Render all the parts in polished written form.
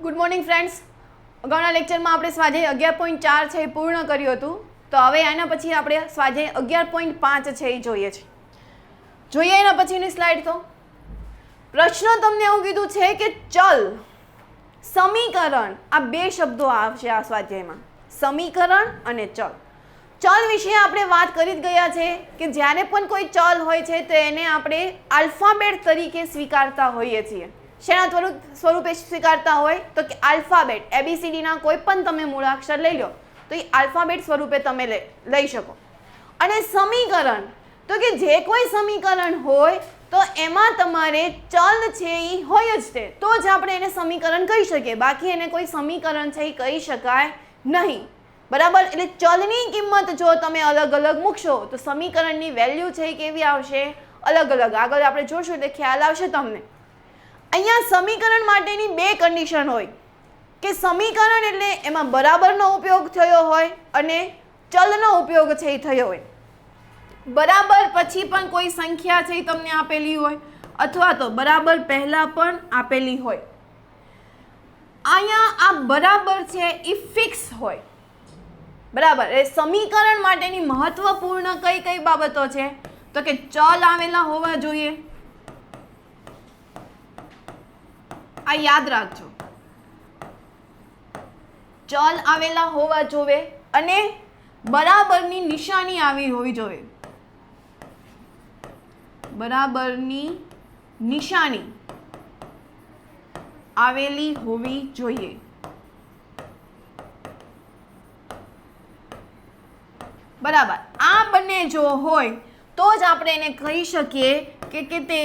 Good morning friends. અગાઉના લેક્ચરમાં આપણે સ્વાધ્યાય 11.4 છે એ પૂર્ણ કર્યું હતું. તો હવે આના પછી આપણે સ્વાધ્યાય 11.5 છે એ જોઈએ છે. જોઈએ એના પછીની સ્લાઇડ. તો પ્રશ્ન તમને એવું કીધું છે કે ચલ, સમીકરણ, આ બે શબ્દો આવશે આ સ્વાધ્યાયમાં, સમીકરણ અને ચલ. ચલ વિશે આપણે વાત કરી જ ગયા છે કે જ્યારે પણ કોઈ ચલ હોય છે તો એને આપણે આલ્ફાબેટ તરીકે સ્વીકારતા હોઈએ છીએ. શેના સ્વરૂપે સ્વીકારતા હોય તો કે આલ્ફાબેટ, ABCDના કોઈ પણ તમે મૂળાક્ષર લઈ લો તો એ આલ્ફાબેટ સ્વરૂપે તમે લઈ શકો. અને સમીકરણ તો કે જે કોઈ સમીકરણ હોય તો એમાં તમારે ચલ છે એ હોય જ તે, તો જ આપણે એને સમીકરણ કહી શકીએ, બાકી એને કોઈ સમીકરણ છે એ કહી શકાય નહીં. બરાબર? એટલે ચલની કિંમત જો તમે અલગ અલગ મૂકશો તો સમીકરણની વેલ્યુ છે એ કેવી આવશે? અલગ અલગ. આગળ આપણે જોશું એટલે ખ્યાલ આવશે તમને. અહીંયા સમીકરણ માટેની બે કન્ડિશન હોય કે સમીકરણ એટલે એમાં બરાબરનો ઉપયોગ થયો હોય અને ચલનો ઉપયોગ છે એ થયો હોય. બરાબર પછી પણ કોઈ સંખ્યા છે એ તમને આપેલી હોય અથવા તો બરાબર પહેલાં પણ આપેલી હોય. અહીંયા આ બરાબર છે એ ફિક્સ હોય. બરાબર? એ સમીકરણ માટેની મહત્વપૂર્ણ કઈ કઈ બાબતો છે તો કે ચલ આવેલા હોવા જોઈએ. આ યાદ રાખજો, ચલ આવેલા હોવા જોઈએ અને બરાબરની નિશાની આવી હોવી જોઈએ. બરાબરની નિશાની આવેલી હોવી જોઈએ. બરાબર? આ બંને જો હોય તો જ આપણે એને કહી શકીએ કે તે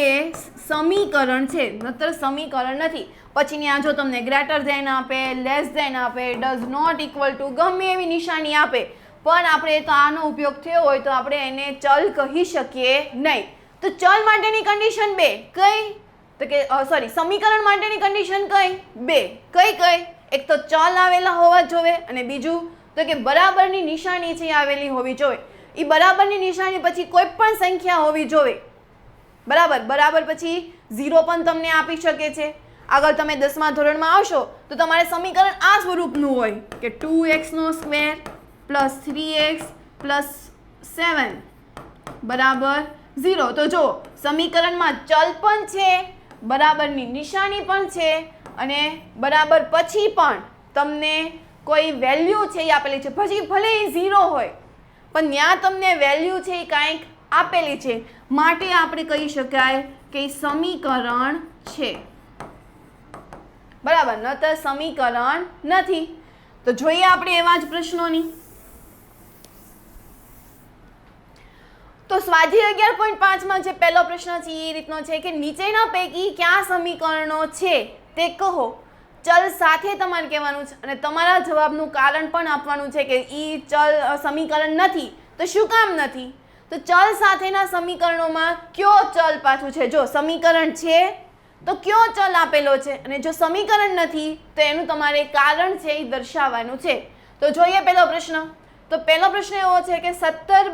સમીકરણ છે, નહીતર સમીકરણ નથી. પછીની આ જો તમને ગ્રેટર ધેન આપે, લેસ ધેન આપે, ડઝ નોટ ઇક્વલ ટુ, ગમે એવી નિશાની આપે પણ આપણે તો આનો ઉપયોગ થયો હોય તો આપણે એને ચલ કહી શકીએ નહીં. તો ચલ માટેની કન્ડિશન બે કઈ તો કે સમીકરણ માટેની કન્ડિશન કઈ? બે. કઈ કઈ? એક તો ચલ આવેલા હોવા જોઈએ અને બીજું તો કે બરાબરની નિશાની છે આવેલી હોવી જોઈએ. એ બરાબરની નિશાની પછી કોઈ પણ સંખ્યા હોવી જોઈએ. બરાબર? બરાબર પછી 0 પણ તમને આપી શકે છે. આગળ તમે 10મા ધોરણમાં આવશો તો તમારે સમીકરણ આ સ્વરૂપનું હોય કે 2x² + 3x + 7 બરાબર 0. તો જો સમીકરણમાં ચલ પણ છે, બરાબરની નિશાની પણ છે અને બરાબર પછી પણ તમને કોઈ વેલ્યુ છે એ આપેલી છે. પછી ભલે એ 0 હોય પણ ત્યાં તમને વેલ્યુ છે એ કાંઈક આપેલી છે, માટે આપણે કહી શકાય કે સમીકરણ છે. બરાબર? ન તો સમીકરણ નથી. તો જોઈએ આપણે એવા જ પ્રશ્નોની. તો સ્વાધ્યાય 11.5માં જે પહેલો પ્રશ્ન છે એ રીતનો છે કે નીચેના પૈકી કયા સમીકરણો છે તે કહો. ચલ સાથે તમારે કહેવાનું છે અને તમારા જવાબનું કારણ પણ આપવાનું છે કે એ ચલ સમીકરણ નથી તો શું કામ નથી. તો ચલ સાથેના સમીકરણોમાં કયો ચલ પાછું છે? જો સમીકરણ છે તો કયો ચલ આપેલો છે અને જો સમીકરણ નથી તો એનું તમારે કારણ છે એ દર્શાવવાનું છે. તો જોઈએ પહેલો પ્રશ્ન. તો પહેલો પ્રશ્ન એવો છે કે 17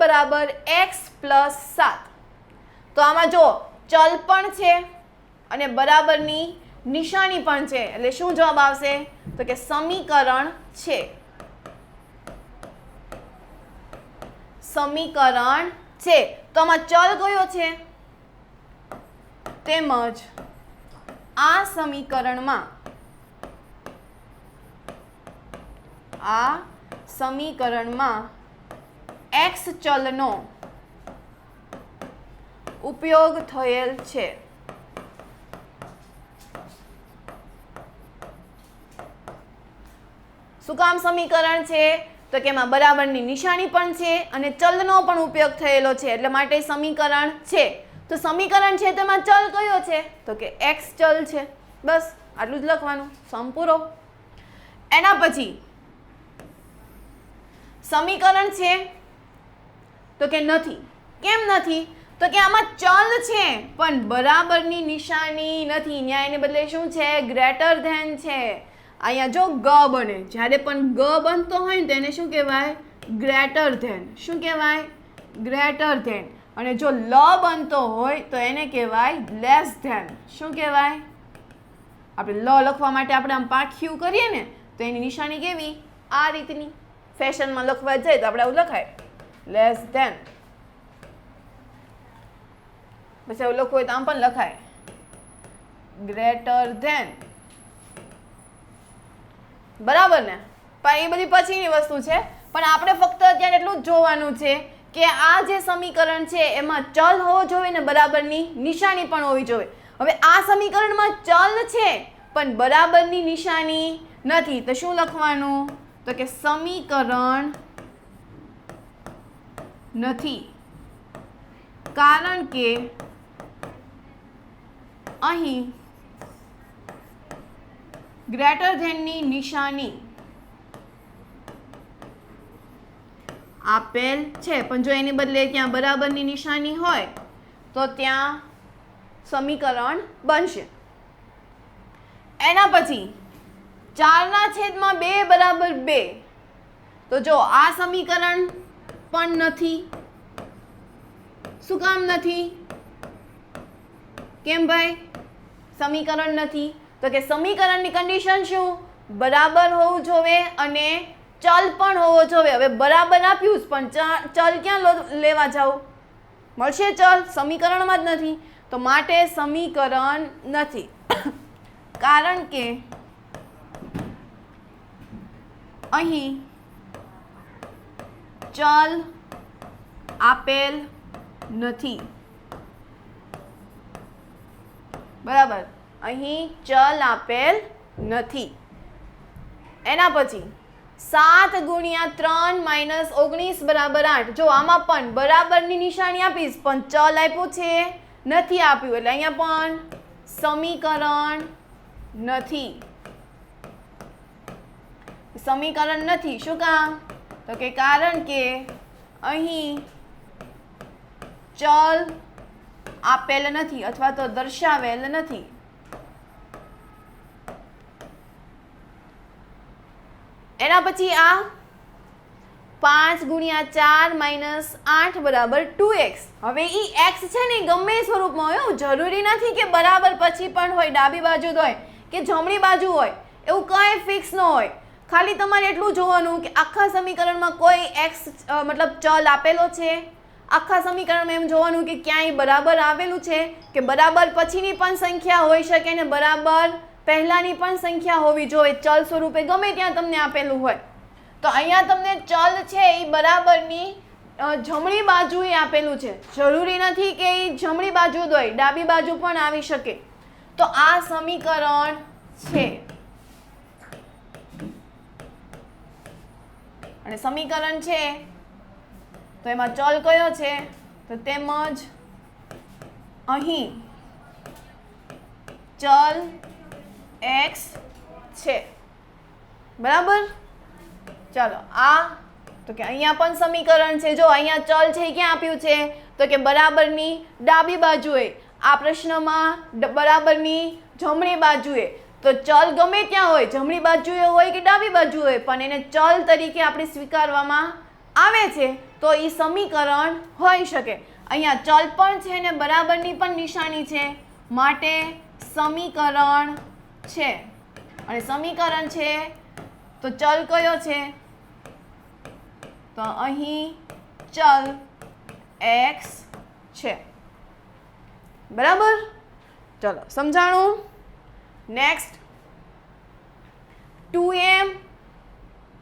= x + 7. તો આમાં જો ચલ પણ છે અને બરાબરની નિશાની પણ છે, એટલે શું જવાબ આવશે તો કે સમીકરણ છે. સમીકરણ છે. તો આમાં ચલ કયો છે? તેમજ આ સમીકરણમાં x ચલનો ઉપયોગ થયેલ છે. શું કામ સમીકરણ છે? તો કે એમાં બરાબરની નિશાની પણ છે અને ચલનો પણ ઉપયોગ થયેલો છે, એટલે માટે સમીકરણ છે. તો સમીકરણ છે તેમાં ચલ કયો છે તો કે x ચલ છે. બસ આટલું જ લખવાનું, સંપૂરો. એના પછી સમીકરણ છે તો કે નથી. કેમ નથી? તો કે આમાં ચલ છે પણ બરાબરની નિશાની નથી. ત્યાં એને બદલે શું છે? ગ્રેટર ધેન છે. અહીંયા જો ગ બને, જ્યારે પણ ગ બનતો હોય ને તો એને શું કહેવાય? Greater than. શું કહેવાય? Greater than. અને જો લ બનતો હોય તો એને કહેવાય લેસ ધેન. શું કહેવાય? આપણે લ લખવા માટે આપણે આમ પાંખિયું કરીએ ને તો એની નિશાની કેવી આ રીતની ફેશનમાં લખવા જાય તો આપણે આવું લખાય લેસ ધેન. પછી આવું લખવું હોય તો આમ પણ લખાય ગ્રેટર ધેન. બરાબર ને? પણ એ બધી પછીની વસ્તુ છે, પણ આપણે ફક્ત અત્યારે એટલું જ જોવાનું છે કે આ જે સમીકરણ છે એમાં ચલ હોવો જોઈએ ને બરાબરની નિશાની પણ હોવી જોઈએ. હવે આ સમીકરણમાં ચલ છે પણ બરાબરની નિશાની નથી તો શું લખવાનું? તો કે સમીકરણ નથી, કારણ કે અહીં ગ્રેટર ધેનની નિશાની આપેલ છે, પણ જો એની બદલે ત્યાં બરાબરની નિશાની હોય તો ત્યાં સમીકરણ બનશે. એના પછી 4/2 બરાબર 2. તો જો આ સમીકરણ પણ નથી. શું કામ નથી? કેમ ભાઈ સમીકરણ નથી? તો કે સમીકરણની કન્ડિશન શું? બરાબર હોવું જોઈએ અને ચલ પણ હોવો જોઈએ. હવે બરાબર આપ્યું પણ ચલ ક્યાં લેવા જાવ? મળશે ચલ સમીકરણમાં જ નથી, તો માટે સમીકરણ નથી. કારણ કે અહીં ચલ આપેલ નથી. બરાબર, અહીં ચલ આપેલ નથી. એના પછી 7 × 3 - 19 બરાબર 8. જો આમાં પણ બરાબરની નિશાની આપીશ પણ ચલ આપ્યું છે નથી આપ્યું, એટલે અહીંયા પણ સમીકરણ નથી. સમીકરણ નથી. શું કામ? તો કે કારણ કે અહીં ચલ આપેલ નથી અથવા તો દર્શાવેલ નથી. એના પછી આ 5 × 4 - 8 બરાબર 2x. હવે એ x છે ને ગમે સ્વરૂપમાં હોય, જરૂરી નથી કે બરાબર પછી પણ હોય, ડાબી બાજુ હોય કે જમણી બાજુ હોય, એવું કંઈ ફિક્સ ન હોય. ખાલી તમારે એટલું જોવાનું કે આખા સમીકરણમાં કોઈ x મતલબ ચલ આપેલો છે, આખા સમીકરણમાં એમ જોવાનું કે ક્યાંય બરાબર આવેલું છે કે બરાબર પછીની પણ સંખ્યા હોઈ શકે ને બરાબર પહેલાની પણ સંખ્યા હોવી જોઈએ, ચલ સ્વરૂપે ગમે ત્યાં તમને આપેલું હોય. તો અહીંયા તમને ચલ છે એ બરાબરની જમણી બાજુએ આપેલું છે. જરૂરી નથી કે એ જમણી બાજુ જ હોય, ડાબી બાજુ પણ આવી શકે. તો આ સમીકરણ છે. અને સમીકરણ છે તો એમાં ચલ કયો છે? તો તેમજ અહીં ચલ x છે. બરાબર? ચાલો આ તો કે અહીંયા પણ સમીકરણ છે. જો અહીંયા ચલ છે ક્યાં આપ્યું છે? તો કે બરાબરની ડાબી બાજુએ. આ પ્રશ્નમાં બરાબરની જમણી બાજુએ. તો ચલ ગમે ત્યાં હોય, જમણી બાજુએ હોય કે ડાબી બાજુ હોય, પણ એને ચલ તરીકે આપણે સ્વીકારવામાં આવે છે તો એ સમીકરણ હોઈ શકે. અહીંયા ચલ પણ છે ને બરાબરની પણ નિશાની છે, માટે સમીકરણ છે. અને સમીકરણ છે તો ચલ કયો છે? તો અહીં ચલ x છે. બરાબર? ચલો સમજાણું. Next 2m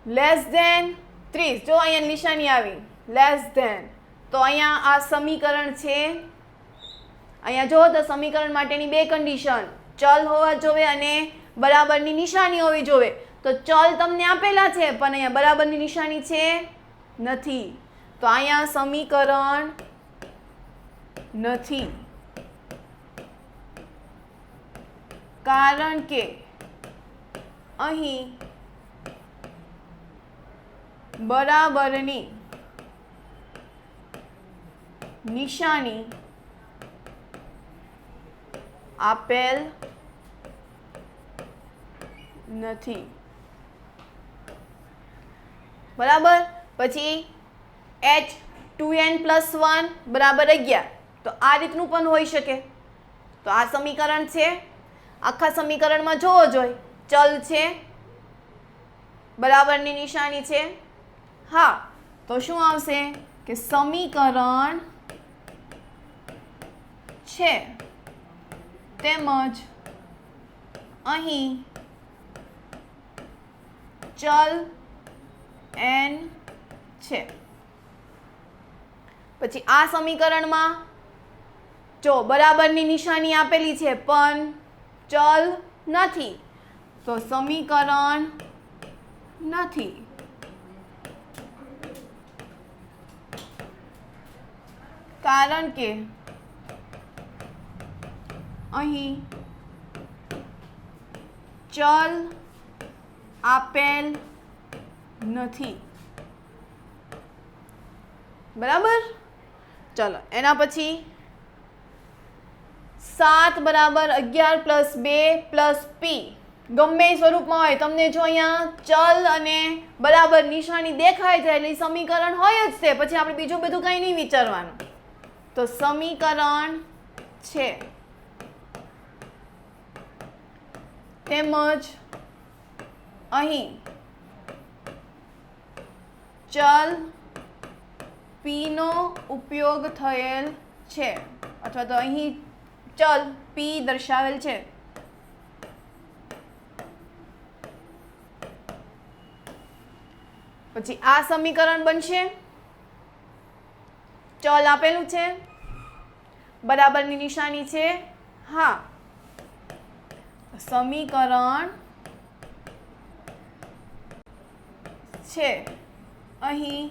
<30. જો અહીંયા નિશાની આવી લેસ ધેન, તો અહીંયા આ સમીકરણ છે. અહીંયા જો તો સમીકરણ માટેની બે કન્ડિશન, ચલ હોવા જોઈએ અને બરાબરની નિશાની હોવી જોઈએ. તો ચલ તમને આપેલા છે પણ અહીંયા બરાબરની નિશાની છે નથી, તો અહીંયા સમીકરણ નથી. કારણ કે અહીં બરાબરની નિશાની આપેલ નથી. બરાબર? પછી h 2n+1 = 11. તો આ રીતનું પણ હોઈ શકે. તો આ સમીકરણ છે. આખા સમીકરણમાં જોવો જોઈએ, ચલ છે, બરાબરની નિશાની છે, હા, તો શું આવશે કે સમીકરણ છે તેમજ અહીં ચલ n છે. પછી આ સમીકરણમાં જો બરાબરની નિશાની આપેલી છે પણ ચલ નથી, તો સમીકરણ નથી. કારણ કે અહીં ચલ આપેલ નથી. બરાબર. ચલો એના પછી 7 બરાબર 11 પ્લસ 2 પ્લસ પી ગમે સ્વરૂપમાં હોય, તમને જો અહીંયા ચલ અને બરાબર નિશાની દેખાય છે એટલે સમીકરણ હોય જ છે, પછી આપણે બીજું બધું કંઈ નહીં વિચારવાનું. તો સમીકરણ છે તેમજ અહીં ચલ પી નો ઉપયોગ થયેલ છે, અથવા તો અહીં ચલ પી દર્શાવેલ છે. પછી આ સમીકરણ બનશે, ચલ આપેલું છે, બરાબરની નિશાની છે, હા, સમીકરણ છે, અહીં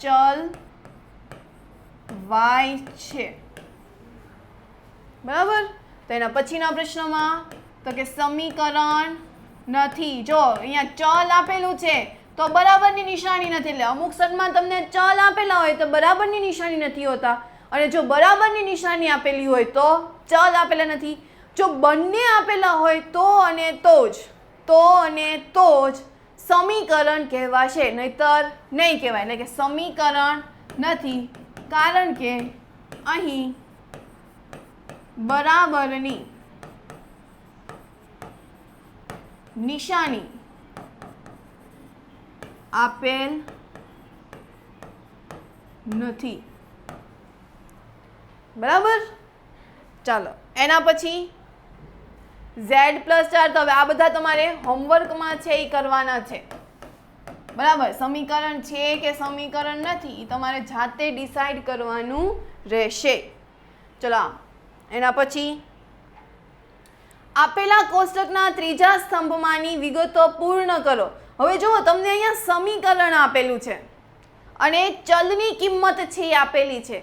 ચલ y છે. બરાબર. તો એના પછીના પ્રશ્નમાં તો કે સમીકરણ નથી. જો અહીંયા ચલ આપેલું છે તો બરાબરની નિશાની નથી, એટલે અમુક સદમાં તમને ચલ આપેલા હોય તો બરાબરની નિશાની નથી હોતા, અને જો બરાબરની નિશાની આપેલી હોય તો ચલ આપેલા નથી. જો બંને આપેલા હોય તો અને તો જ સમીકરણ કહેવાશે, નહીતર નહીં કહેવાય. એટલે કે સમીકરણ નથી કારણ કે અહીં બરાબરની નિશાની આપેલ નથી. બરાબર. ચાલો એના પછી z પ્લસ 4, તો હવે આ બધા તમારે હોમવર્કમાં છે એ કરવાના છે. બરાબર. સમીકરણ છે કે સમીકરણ નથી એ તમારે જાતે ડિસાઈડ કરવાનું રહેશે. ચલો એના પછી આપેલા કોષ્ટકના ત્રીજા સ્તંભમાંની વિગતો પૂર્ણ કરો. હવે જુઓ, તમને અહીંયા સમીકરણ આપેલું છે અને ચલની કિંમત છે એ આપેલી છે.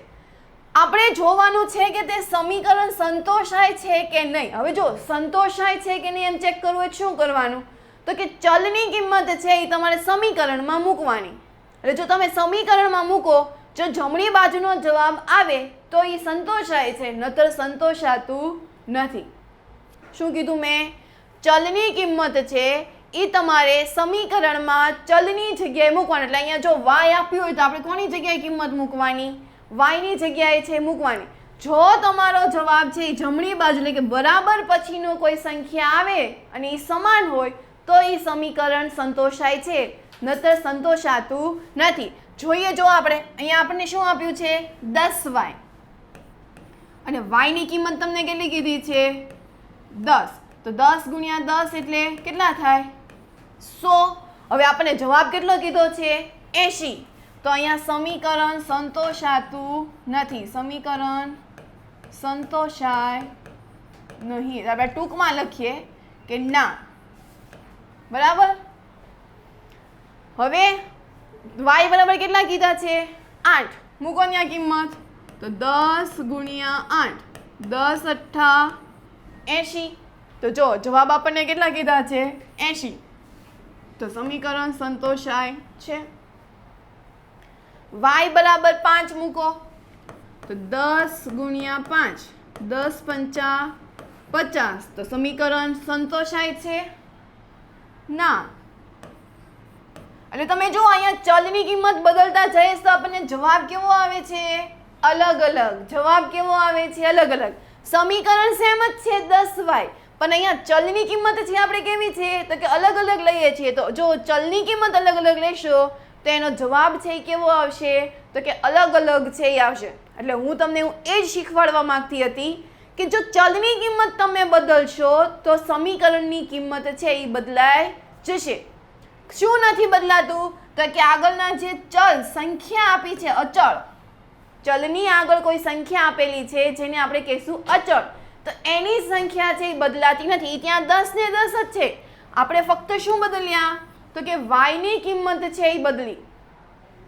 આપણે જોવાનું છે કે તે સમીકરણ સંતોષાય છે કે નહીં. હવે જો સંતોષાય છે કે નહીં એમ ચેક કરવું હોય શું કરવાનું, તો કે ચલની કિંમત છે એ તમારે સમીકરણમાં મૂકવાની. એટલે જો તમે સમીકરણમાં મૂકો, જો જમણી બાજુનો જવાબ આવે તો એ સંતોષાય છે, નહીતર સંતોષાતું નથી. શું કીધું મેં? ચલની કિંમત છે એ તમારે સમીકરણમાં ચલની જગ્યાએ મૂકવાની. એટલે અહીંયા જો y આપ્યું હોય તો આપણે કોની જગ્યાએ કિંમત મૂકવાની? y ની જગ્યાએ છે મૂકવાની. જો તમારો જવાબ છે એ જમણી બાજુ એટલે કે બરાબર પછીનો કોઈ સંખ્યા આવે અને એ સમાન હોય તો એ સમીકરણ સંતોષાય છે, નહીતર સંતોષાતું નથી. જોઈએ, જો આપણે અહીંયા આપણને શું આપ્યું છે? 10y, અને y ની કિંમત તમને કેટલી કીધી છે? 10. તો 10 ગુણ્યા 10 એટલે કેટલા થાય? 100. હવે આપણને જવાબ કેટલો કીધો છે? 80. તો અહીંયા સમીકરણ સંતોષાતું નથી, સમીકરણ સંતોષાય નહીં. આપણે ટૂંકમાં લખીએ કે ના. બરાબર. હવે y બરાબર કેટલા કીધા છે? 8. મૂકો ત્યાં કિંમત. તો 10 ગુણ્યા 8, 10 અઠ્ઠા 80. તો જો જવાબ આપણને કેટલા કીધા છે? 80. તો સમીકરણ સંતોષાય છે. y બરાબર 5 મૂકો. તો 10 ગુણ્યા 5, 10 પંચા 50. તો સમીકરણ સંતોષાય છે? ના. એટલે તમે જો અહીંયા ચલની કિંમત બદલતા જઈશ તો આપણને જવાબ કેવો આવે છે? અલગ અલગ. જવાબ કેવો આવે છે? અલગ અલગ. સમીકરણ સેમ જ છે 10y, પણ અહીંયા ચલની કિંમત છે આપણે કેવી છે તો કે અલગ અલગ લઈએ છીએ. તો જો ચલની કિંમત અલગ અલગ લેશો તો એનો જવાબ છે એ કેવો આવશે તો કે અલગ અલગ છે એ આવશે. એટલે હું તમને એ જ શીખવાડવા માંગતી હતી કે જો ચલની કિંમત તમે બદલશો તો સમીકરણની કિંમત છે એ બદલાઈ જશે. શું નથી બદલાતું તો કે આગળના જે ચલ સંખ્યા આપી છે અચળ, ચલની આગળ કોઈ સંખ્યા આપેલી છે જેને આપણે કહીશું અચળ, તો એની સંખ્યા છે એ બદલાતી નથી. ત્યાં 10 ને 10 જ છે. આપણે ફક્ત શું બદલ્યા તો કે y ની કિંમત છે એ બદલી.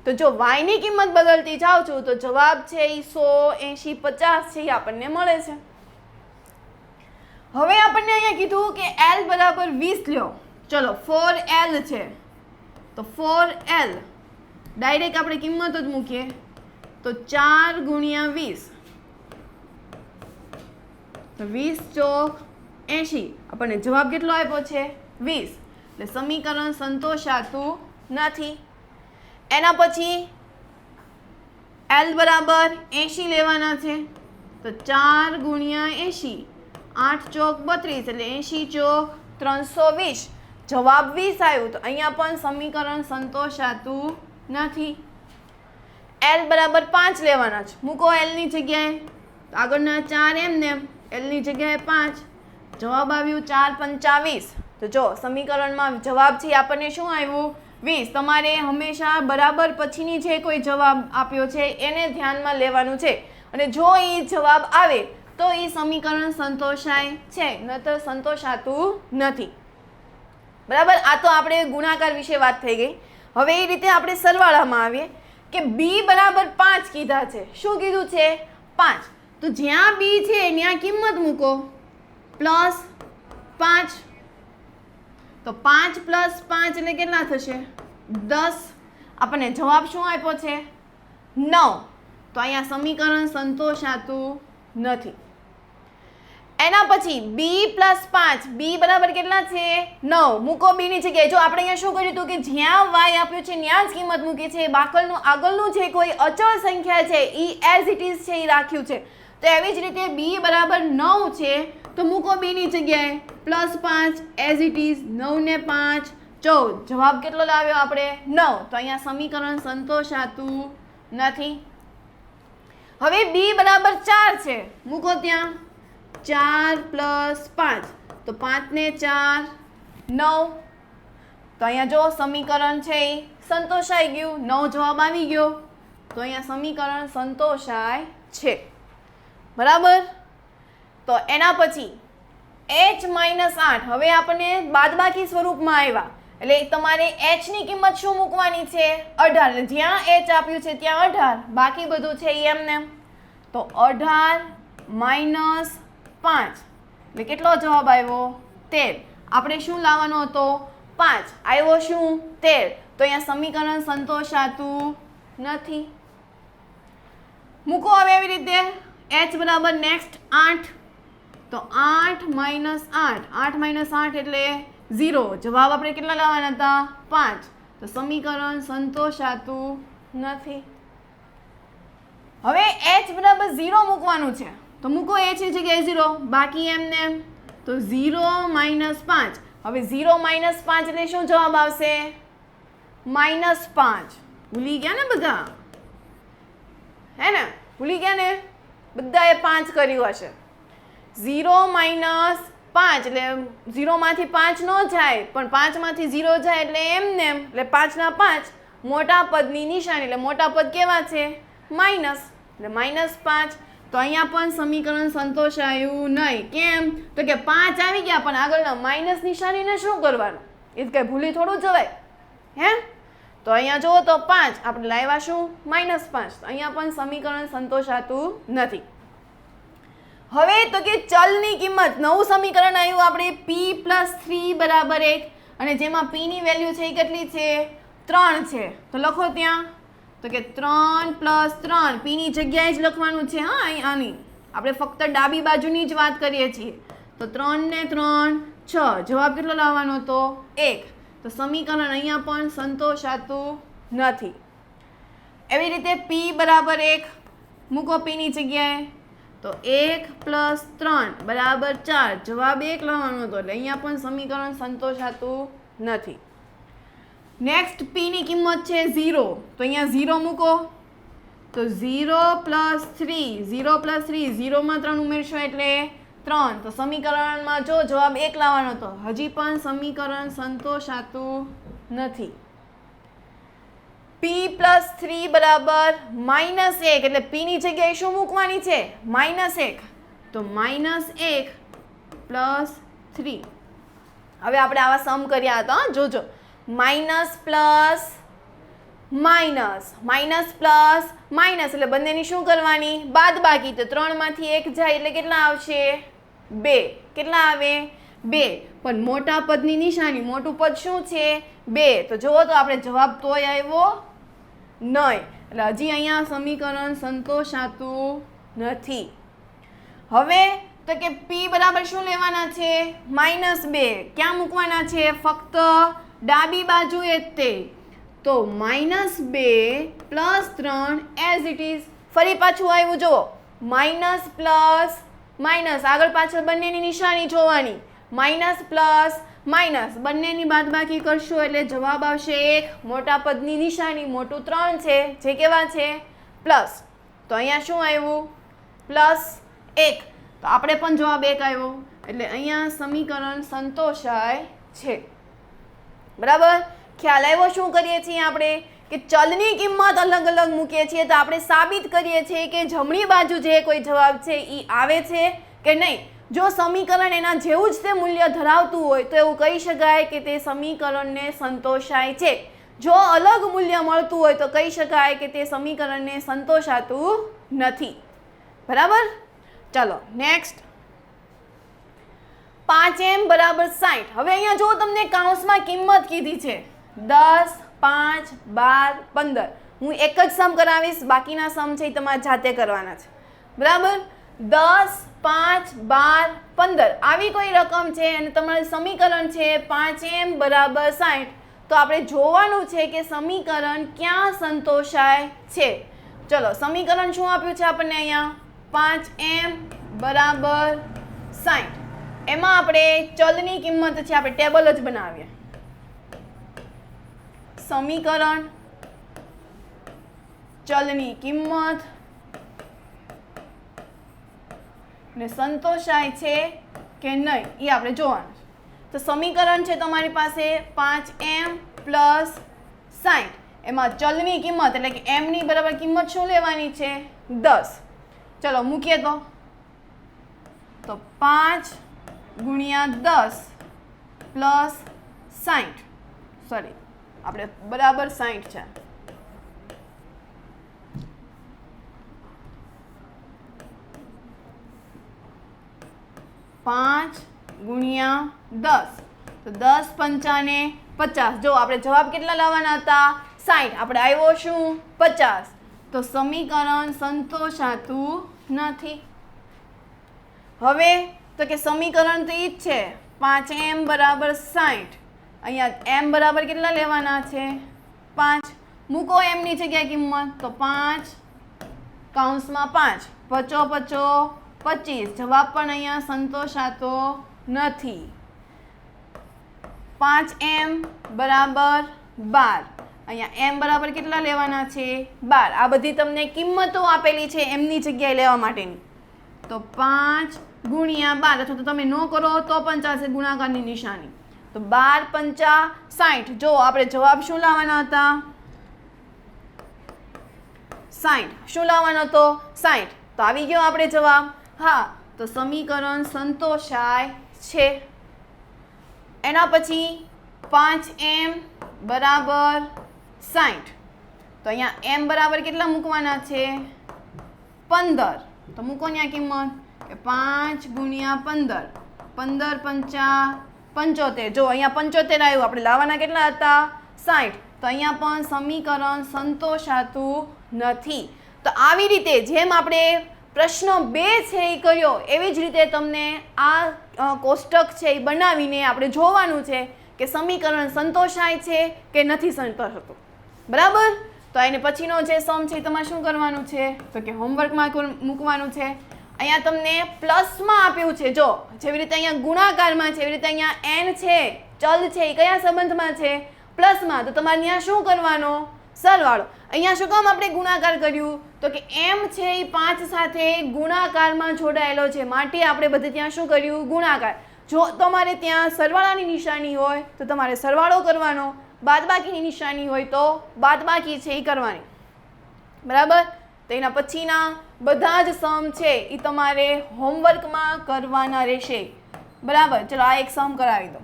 તો જો y ની કિંમત બદલતી જાઉં છું તો જવાબ છે એ 100, 80, 50 છે એ આપણને મળે છે. હવે આપણને અહીંયા કીધું કે l બરાબર 20 લ્યો. ચલો 4l છે તો 4l ડાયરેક્ટ આપણે કિંમત જ મૂકીએ તો 4 ગુણ્યા 20 તો 20 ચોક 80 આપણને જવાબ કેટલો આપ્યો છે 20. એટલે સમીકરણ સંતોષાતું નથી. એના પછી l બરાબર 80 લેવાના છે તો 4 ગુણ્યા 80 8 ચોક 32 એટલે 80 ચોક 320 જવાબ 20 આવ્યું. તો અહીંયા પણ સમીકરણ સંતોષાતું નથી. l બરાબર 5 લેવાના છે, મૂકો l ની જગ્યાએ, આગળના 4 એમને l ની જગ્યાએ 5, જવાબ આવ્યું 4 પંચા 20. તો જો સમીકરણમાં જવાબ છે આપણને શું આવ્યું 20. તમારે હંમેશા બરાબર પછીની જે કોઈ જવાબ આપ્યો છે એને ધ્યાનમાં લેવાનું છે, અને જો એ જવાબ આવે તો એ સમીકરણ સંતોષાય છે, નહીતર સંતોષાતું નથી. બરાબર. આ તો આપણે ગુણાકાર વિશે વાત થઈ ગઈ. હવે એ રીતે આપણે સરવાળામાં આવીએ કે b બરાબર 5 કીધા છે. શું કીધું છે 5. તો જ્યાં b છે ત્યાં કિંમત મૂકો પ્લસ 5. તો 5 પ્લસ 5 એટલે કેટલા થશે 10. આપણને જવાબ શું આપ્યો છે 9. તો અહીંયા સમીકરણ સંતોષાતું નથી. એના પછી b પ્લસ 5, b બરાબર કેટલા છે 9, મૂકો b ની જગ્યાએ. જો આપણે અહીંયા શું કર્યું હતું કે જ્યાં y આપ્યું છે ત્યાં જ કિંમત મૂકી છે. બાકલનું આગળનું જે કોઈ અચળ સંખ્યા છે એ એઝ ઇટ ઇઝ છે એ રાખ્યું છે. તો એવી જ રીતે b બરાબર 9 છે તો મૂકો b ની જગ્યાએ પ્લસ 5 એઝ ઇટ ઇઝ. 9 ને 5 14, જવાબ કેટલો લાવ્યો આપણે 9. તો અહીંયા સમીકરણ સંતોષાતું નથી. હવે b બરાબર 4 છે, મૂકો ત્યાં 4 પ્લસ 5 તો 5 ને 4 9. તો અહીંયા જો સમીકરણ છે એ સંતોષાઈ ગયું, 9 જવાબ આવી ગયો. તો અહીંયા સમીકરણ સંતોષાય છે. બરાબર. તો એના પછી h માઇનસ 8 હવે આપણને બાદબાકી સ્વરૂપમાં આવ્યા એટલે તમારે h ની કિંમત શું મૂકવાની છે 18. એટલે જ્યાં h આપ્યું છે ત્યાં 18, બાકી બધું છે એમને. તો 18 માઇનસ 5 એટલે કેટલો જવાબ આવ્યો 13. આપણે શું લાવવાનો હતો 5, આવ્યો શું 13. તો અહીંયા સમીકરણ સંતોષાતું નથી. મૂકો હવે એવી રીતે h બરાબર નેક્સ્ટ 8. તો 8 માઇનસ 8, 8 માઇનસ 8 એટલે 0. જવાબ આપણે કેટલા લાવવાના હતા 5. તો સમીકરણ સંતોષાતું નથી. હવે h બરાબર 0 મૂકવાનું છે તો મૂકો h ની જગ્યાએ 0, બાકી એમને એમ. તો 0 માઇનસ 5. હવે 0 માઇનસ 5 એટલે શું જવાબ આવશે -5. ભૂલી ગયા ને બધા, હે ને? ભૂલી ગયા ને બધાએ 5 કર્યું હશે. 0 માઇનસ 5 એટલે 0 માંથી 5 ન જાય, પણ 5 માંથી 0 જાય એટલે એમને એમ. એટલે 5 ના 5 મોટા પદની નિશાની, એટલે મોટા પદ કેવા છે માઇનસ, એટલે -5. તો અહીંયા પણ સમીકરણ સંતોષાયું નહીં. કેમ? તો કે 5 આવી ગયા પણ આગળના માઇનસ નિશાનીને શું કરવાનું, એ કઈ ભૂલી થોડું જવાય, હે? તો અહીંયા જુઓ તો 5 આપણે લાવ્યા શું -5. તો અહીંયા પણ સમીકરણ સંતોષાતું નથી. હવે તો કે ચલની કિંમત, નવું સમીકરણ આવ્યું આપણે p પ્લસ 3 બરાબર 1, અને જેમાં p ની વેલ્યુ છે એ કેટલી છે 3 છે. તો લખો ત્યાં. તો કે 3 પ્લસ 3, p ની જગ્યાએ જ લખવાનું છે. હા, આની આપણે ફક્ત ડાબી બાજુની જ વાત કરીએ છીએ. તો 3 ને 3 6, જવાબ કેટલો લાવવાનો હતો 1. તો સમીકરણ અહીંયા પણ સંતોષાતું નથી. એવી રીતે p બરાબર 1, મૂકો p ની જગ્યાએ. તો તો 1 + 3 = 4. જવાબ 1 લાવવાનો હતો એટલે અહીંયા પણ સમીકરણ સંતોષાતું નથી. નેક્સ્ટ p ની કિંમત છે 0, તો અહીંયા 0 મૂકો. તો 0 + 3, 0 + 3, 0 માં 3 ઉમેરશો એટલે 3. તો સમીકરણમાં જો જવાબ 1 લાવવાનો હતો, હજી પણ સમીકરણ સંતોષાતું નથી. p + 3 = -1, એટલે p ની જગ્યાએ શું મૂકવાની છે? -1. તો -1 + 3. હવે આપણે આવા સમ કર્યા હતા, જોજો. Minus plus minus, minus plus minus એટલે બંનેની શું કરવાની? બાદબાકી. તો 3 માંથી 1 જાય એટલે કેટલા આવશે? 2. કેટલા આવે? 2. પણ મોટા પદની નિશાની, મોટું પદ શું છે? 2. તો જુઓ તો આપણે જવાબ તોય આવ્યો નહીં, એટલે હજી અહીંયા સમીકરણ સંતોષાતું નથી. હવે તો કે p બરાબર શું લેવાના છે? -2. ક્યાં મૂકવાના છે? ફક્ત ડાબી બાજુએ જ તે. તો -2 + 3 એઝ ઇટ ઇઝ. ફરી પાછું આવ્યું જુઓ, માઇનસ પ્લસ માઇનસ, આગળ પાછળ બંનેની નિશાની જોવાની. માઇનસ પ્લસ માઇનસ, બંનેની બાદબાકી કરશો એટલે જવાબ આવશે 1. મોટા પદની નિશાની મોટું 3 છે, જે કેવા છે? પ્લસ. તો અહીંયા શું આવ્યું? +1. તો આપણે પણ જવાબ 1 આવ્યો, એટલે અહીંયા સમીકરણ સંતોષાય છે. બરાબર? ખ્યાલ આવ્યો શું કરીએ છીએ આપણે? કે ચલની કિંમત અલગ અલગ મૂકીએ છીએ, તો આપણે સાબિત કરીએ છીએ કે જમણી બાજુ જે કોઈ જવાબ છે એ આવે છે કે નહીં. જો સમીકરણ એના જેવું જ તે મૂલ્ય ધરાવતું હોય તો એવું કહી શકાય કે તે સમીકરણને સંતોષાય છે. જો અલગ મૂલ્ય મળતું હોય તો કહી શકાય કે તે સમીકરણને સંતોષાતું નથી. બરાબર? ચાલો નેક્સ્ટ. 5m = 60. હવે અહીંયા જો તમને કાઉન્સમાં કિંમત કીધી છે 10, 5, 12, 15. હું એક જ સમ કરાવીશ, બાકીના સમ છે એ તમારે જાતે કરવાના છે. બરાબર? 10, 5, 12, 15 આવી કોઈ રકમ છે અને તમારું સમીકરણ છે 5m = 60. તો આપણે જોવાનું છે કે સમીકરણ ક્યાં સંતોષાય છે. ચલો સમીકરણ શું આપ્યું છે આપણને અહીંયા? 5m = 60. એમાં આપણે ચલની કિંમત છે, આપણે ટેબલ જ બનાવીએ. સમીકરણ ચલની કિંમત ને સંતોષાય છે કે નહીં એ આપણે જોવાનું છે. તો સમીકરણ છે તમારી પાસે 5m + 60. એમાં ચલની કિંમત એટલે કે m ની બરાબર કિંમત શું લેવાની છે? 10. ચલો મૂકીએ તો 5 × 10 + 60. સોરી, આપણે બરાબર 60 છે. પાંચ ગુણ્યા 10, તો 10 પંચાને 50. જો આપણે જવાબ કેટલા લાવવાના હતા? 60. આપણે આવ્યો શું? 50. તો સમીકરણ સંતોષાતું નથી. હવે તો કે સમીકરણ તો ઈ જ છે 5m = 60. અહીંયા m બરાબર કેટલા લેવાના છે? 5. મૂકો m ની જગ્યાએ કિંમત, તો 5 કૌંસમાં 5, 5 5 25. જવાબ પણ અહીંયા સંતોષાતો નથી. 5m = 12. અહીંયા m બરાબર કેટલા લેવાના છે? 12. આ બધી તમને કિંમતો આપેલી છે m ની જગ્યાએ લેવા માટેની. તો 5 × 12, અથવા તો તમે ન કરો તો પણ ચાલશે, ગુણાકારની નિશાની. તો 12 પંચા 60. જો આપણે જવાબ શું લાવવાના હતા? 60. શું લાવવાનો હતો? 60. તો આવી ગયો આપણે જવાબ. હા, તો સમીકરણ સંતોષાય છે. એના પછી 5m = 60. તો અહીંયા m બરાબર કેટલા મૂકવાના છે? 15. તો મૂકો ત્યાં કિંમત કે 5 × 15, 15 પંચા 75. જો અહીંયા 75 આવ્યું, આપણે લાવવાના કેટલા હતા? 60. તો અહીંયા પણ સમીકરણ સંતોષાતું નથી. તો આવી રીતે જેમ આપણે પ્રશ્ન 2 છે એ કર્યો એવી જ રીતે તમને આ કોષ્ટક છે એ બનાવીને આપણે જોવાનું છે કે સમીકરણ સંતોષાય છે કે નથી સંતોષાતું. બરાબર? તો એને પછીનો જે સમ છે તમારે શું કરવાનું છે? તો કે હોમવર્કમાં મૂકવાનું છે. અહીંયા તમને પ્લસમાં આપ્યું છે, જો જેવી રીતે અહીંયા ગુણાકારમાં છે એવી રીતે અહીંયા n છે ચલ છે એ કયા સંબંધમાં છે? પ્લસમાં. તો તમારે અહીંયા શું કરવાનો? સરવાળો. અહીંયા શું કામ આપણે ગુણાકાર કર્યું? તો કે m છે એ 5 સાથે ગુણાકારમાં જોડાયેલો છે, માટે આપણે બધે ત્યાં શું કર્યું? ગુણાકાર. જો તમારે ત્યાં સરવાળાની નિશાની હોય તો તમારે સરવાળો કરવાનો, બાદબાકીની નિશાની હોય તો બાદબાકી છે એ કરવાની, બરાબર. તો એના પછીના બધા જ સમ છે એ તમારે હોમવર્કમાં કરવાના રહેશે, બરાબર. ચલો આ એક સમ કરાવી દો.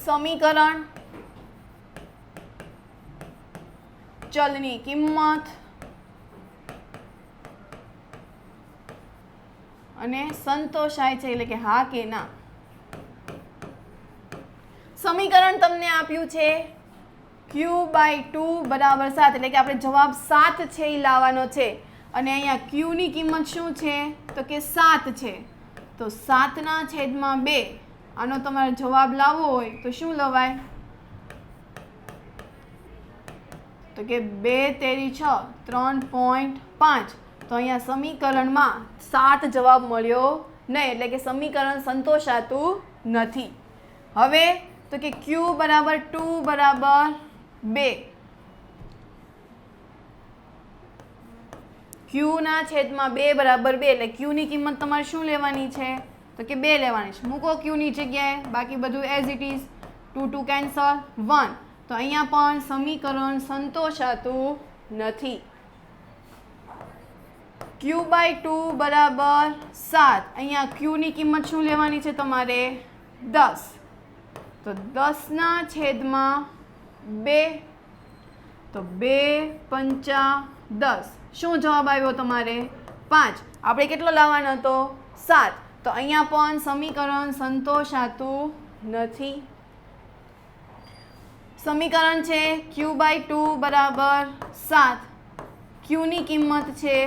સમીકરણ ચલની કિંમત અને સંતોષાય છે એટલે કે હા કે ના. સમીકરણ તમને આપ્યું છે q/2 બરાબર 7 એટલે કે આપણે જવાબ 7 છે એ લાવવાનો છે, અને અહીંયા q ની કિંમત શું છે? તો કે 7 છે. તો 7/2 આનો તમારે જવાબ લાવવો હોય તો શું લવાય? તો કે 2 તેરી 6 3.5. તો અહીંયા સમીકરણમાં 7 જવાબ મળ્યો નહીં, એટલે કે સમીકરણ સંતોષાતું નથી. હવે તો કે q બરાબર 2 બરાબર 2, q ના છેદમાં 2 બરાબર 2 એટલે q ની કિંમત તમારે શું લેવાની છે? તો કે 2 લેવાની છે. મૂકો q ની જગ્યાએ, બાકી બધું એઝ ઇટ ઇઝ. 2 2 કેન્સલ 1. તો અહીંયા પણ સમીકરણ સંતોષાતું નથી. q/2 બરાબર 7. અહીંયા q ની કિંમત શું લેવાની છે તમારે? 10. તો 10/2. તો 2 5 10. શું જવાબ આવ્યો તમારે? 5. આપણે કેટલો લાવવાનો હતો? 7. તો અહીંયા પણ સમીકરણ સંતોષાતું નથી. સમીકરણ છે q/2 બરાબર 7. q ની કિંમત છે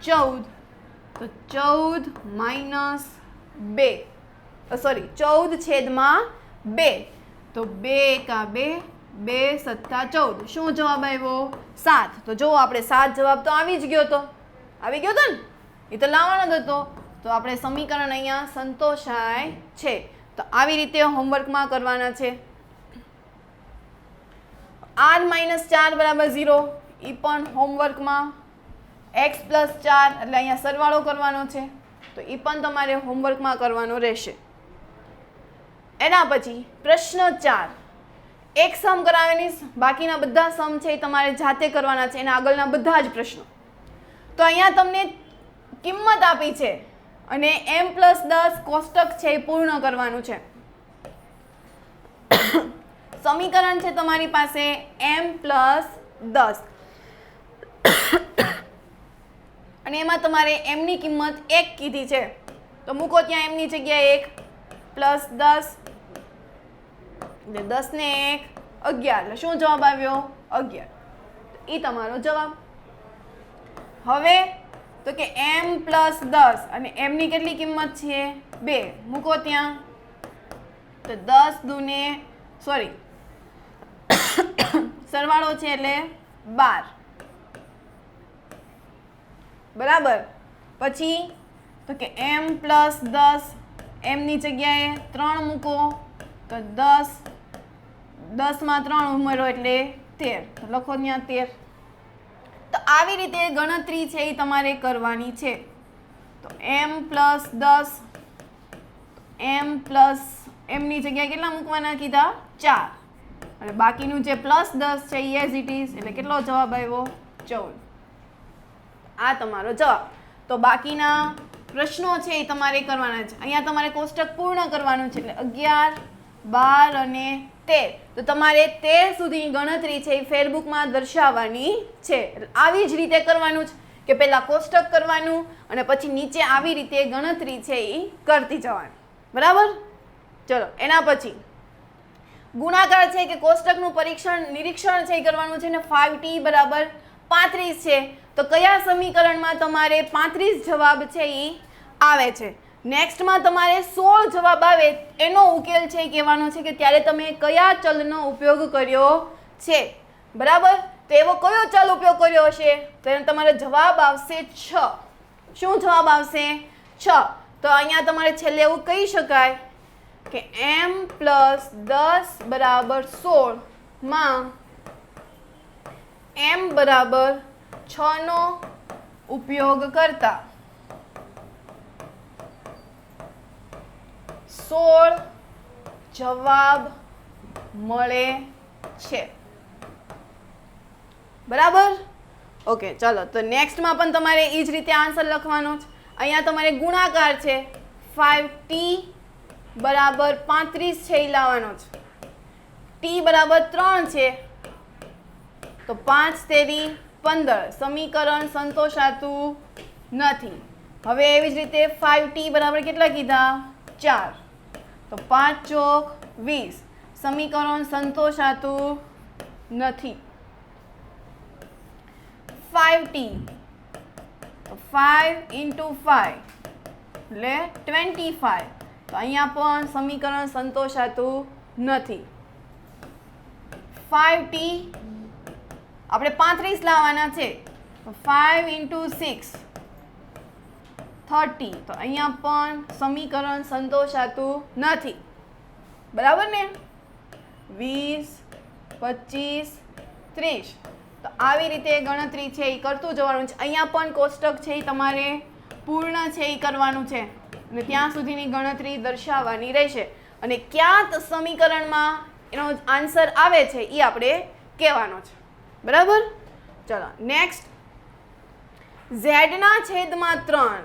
14. તો 14 - 2 સોરી 14/2. તો 2 એકા 2 2 સત્તા 14. શું જવાબ આવ્યો? 7. તો જો આપણે 7 જવાબ તો આવી જ ગયો હતો, આવી ગયો હતો ને, એ તો લાવવાનો જ હતો. તો આપણે સમીકરણ અહીંયા સંતોષાય છે. તો આવી રીતે હોમવર્કમાં કરવાના છે. r - 4 બરાબર 0 એ પણ હોમવર્કમાં. x + 4 એટલે અહીંયા સરવાળો કરવાનો છે, તો એ પણ તમારે હોમવર્કમાં કરવાનો રહેશે. એના પછી પ્રશ્ન 4, એક સમ કરાવેલી, બાકીના બધા સમ છે એ તમારે જાતે કરવાના છે, એના આગળના બધા જ પ્રશ્નો. તો અહીંયા તમને કિંમત આપી છે અને m + 10 કોષ્ટક છે એ પૂર્ણ કરવાનું છે. સમીકરણ છે તમારી પાસે m + 10 અને એમાં તમારે m ની કિંમત 1 કીધી છે, તો મૂકો ત્યાં m ની જગ્યાએ 1 + 10 એટલે 10 ને 1 11. એટલે શું જવાબ આવ્યો? 11. એ તમારો જવાબ. હવે તો કે m + 10 અને m ની કેટલી કિંમત છે? 2. મૂકો ત્યાં, તો 10 દુને સોરી સરવાળો છે એટલે 12. બરાબર. પછી તો કે m + 10 m ની જગ્યાએ 3 મૂકો, તો 10 10 માં 3 ઉમેરો એટલે 13. તો લખો ત્યાં 13. તો આવી રીતે ગણતરી છે એ તમારે કરવાની છે. તો m + 10 m ની જગ્યાએ કેટલા મૂકવાના કીધા? 4. અને બાકીનું જે +10 છે એ એઝ ઇટ ઇઝ, એટલે કેટલો જવાબ આવ્યો? 14. આ તમારો જવાબ. તો બાકીના પ્રશ્નો છે એ તમારે કરવાના છે. અહીંયા તમારે કોષ્ટક પૂર્ણ કરવાનું છે, એટલે 11 12 અને 13. તો તમારે 13 સુધીની ગણતરી છે એ ફેરબુકમાં દર્શાવવાની છે. આવી જ રીતે કરવાનું છે કે પહેલા કોષ્ટક કરવાનું અને પછી નીચે આવી રીતે ગણતરી છે એ કરતી જવાની, બરાબર. ચલો એના પછી ગુણાકાર છે કે કોષ્ટકનું નિરીક્ષણ છે એ કરવાનું છે ને 5t બરાબર 35 છે. તો કયા સમીકરણમાં તમારે 35 જવાબ છે એ આવે છે? નેક્સ્ટમાં તમારે 16 જવાબ આવે એનો ઉકેલ છે એ કહેવાનો છે કે ત્યારે તમે કયા ચલનો ઉપયોગ કર્યો છે. બરાબર. તો એવો કયો ચલ ઉપયોગ કર્યો હશે? તો એનો તમારો જવાબ આવશે 6. શું જવાબ આવશે? 6. તો અહીંયા તમારે છેલ્લે એવું કહી શકાય કે m + 10 = 16 માં m = 6 નો ઉપયોગ કરતા 16 જવાબ મળે છે. બરાબર. ઓકે, ચલો તો નેક્સ્ટમાં પણ તમારે એ જ રીતે આન્સર લખવાનો છે. અહીંયા તમારે ગુણાકાર છે 5t = 35 છે એ લાવવાનો છે. t = 3 છે તો 5 તેરી 15 સમીકરણ સંતોષાતું નથી. હવે એવી જ રીતે 5t બરાબર કેટલા કીધા? 4. તો 5 ચોક 20 સમીકરણ સંતોષાતું નથી. 5t તો 5 × 5 એટલે 25. તો અહીંયા પણ સમીકરણ સંતોષાતું નથી. 5t આપણે 35 લાવવાના છે તો 5 × 6 30. તો અહીંયા પણ સમીકરણ સંતોષાતું નથી. બરાબર ને? 20 25 30. તો આવી રીતે ગણતરી છે એ કરતું જવાનું છે. અહીંયા પણ કોષ્ટક છે એ તમારે પૂર્ણ છે એ કરવાનું છે અને ત્યાં સુધીની ગણતરી દર્શાવવાની રહેશે અને કયા સમીકરણમાં એનો આન્સર આવે છે એ આપણે કહેવાનો છે. બરાબર. ચલો નેક્સ્ટ, z/3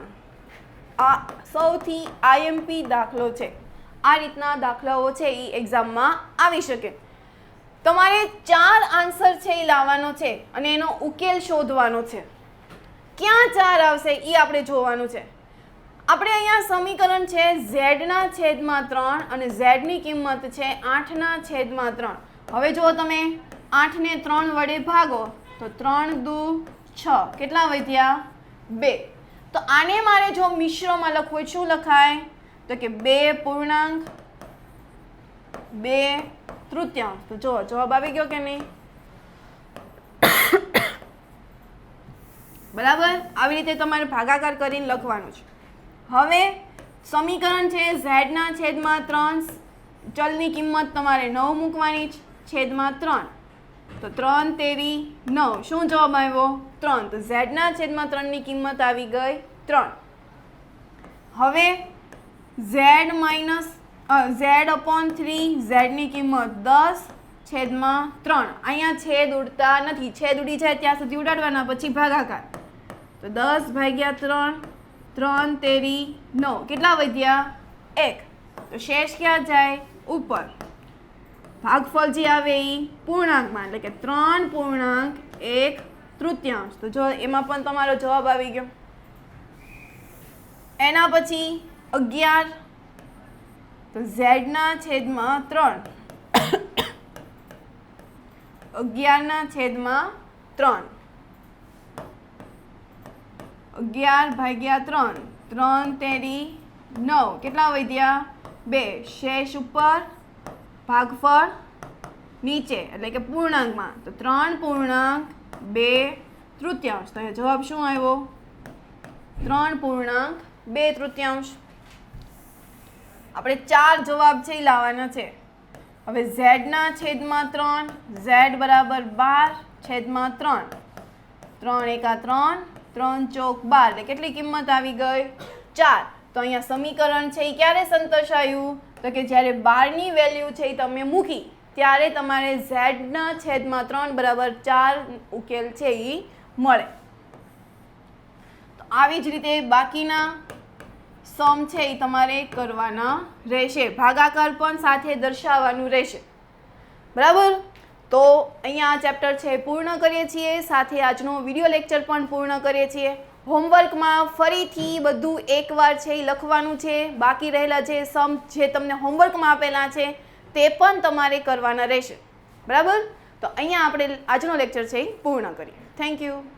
આ સૌથી આઈએમપી દાખલો છે. આ રીતના દાખલાઓ છે એ એક્ઝામમાં આવી શકે. તમારે 4 આન્સર છે એ લાવવાનો છે અને એનો ઉકેલ શોધવાનો છે. ક્યાં 4 આવશે એ આપણે જોવાનું છે. આપણે અહીંયા સમીકરણ છે z/3 અને z ની કિંમત છે 8/3. હવે જો તમે 8 ને 3 વડે ભાગો તો 3 × 2 = 6. કેટલા વધ્યા? 2. તો આને મારે જો મિશ્રમાં લખવું હોય શું લખાય? તો કે 2.2 તૃતીયાંશ. તો જો જવાબ આવી ગયો કે નહીં? બરાબર. આવી રીતે તમારે ભાગાકાર કરીને લખવાનું છે. હવે સમીકરણ છે z/3 ચલની કિંમત તમારે 9 મૂકવાની છે છેદમાં 3. તો 3 તેરી 9. શું જવાબ આવ્યો? 3. તો z/3 ની કિંમત આવી ગઈ 3. હવે z/3 z ની કિંમત 10/3. અહીંયા છેદ ઉડતા નથી. છેદ ઉડી જાય ત્યાં સુધી ઉડાડવાના પછી ભાગાકાર. તો 10/3 3 તેરી 9. કેટલા વધ્યા? 1. તો શેષ ક્યાં જાય? ઉપર. ભાગફળ જે આવે એ પૂર્ણાંકમાં એટલે કે 3.1 તૃતીયાંશ. તો જો એમાં પણ તમારો જવાબ આવી ગયો. એના પછી 11. તો z/3 11/3 11/3 3 તેરી 9. કેટલા વધ્યા? 2. શેષ ઉપર, ભાગફળ નીચે એટલે કે પૂર્ણાંકમાં. તો 3.2 તૃતીયાંશ. તો જવાબ શું આવ્યો? 3.2 તૃતીયાંશ. આપણે 4 જવાબ છે એ લાવવાના છે. હવે z/3 z = 12/3. 3 × 3 3 ચોક 12 એટલે કેટલી કિંમત આવી ગઈ? 4. તો અહીંયા સમીકરણ છે એ ક્યારે સંતોષાયું? તો કે જ્યારે 12 ની વેલ્યુ છે એ તમે મૂકી ત્યારે તમારે z/3 = 4 ઉકેલ છે એ મળે. તો આવી જ રીતે બાકીના સમ છે એ તમારે કરવાના રહેશે. ભાગાકાર પણ સાથે દર્શાવવાનું રહેશે. બરાબર. તો અહીંયા આ ચેપ્ટર છે પૂર્ણ કરીએ છીએ. સાથે આજનો વિડીયો લેક્ચર પણ પૂર્ણ કરીએ છીએ. હોમવર્કમાં ફરીથી બધું એકવાર છે એ લખવાનું છે. બાકી રહેલા જે સમ જે તમને હોમવર્કમાં આપેલા છે તે પણ તમારે કરવાના રહેશે. બરાબર. તો અહીંયા આપણે આજનો લેક્ચર છે એ પૂર્ણ કરીએ. Thank you.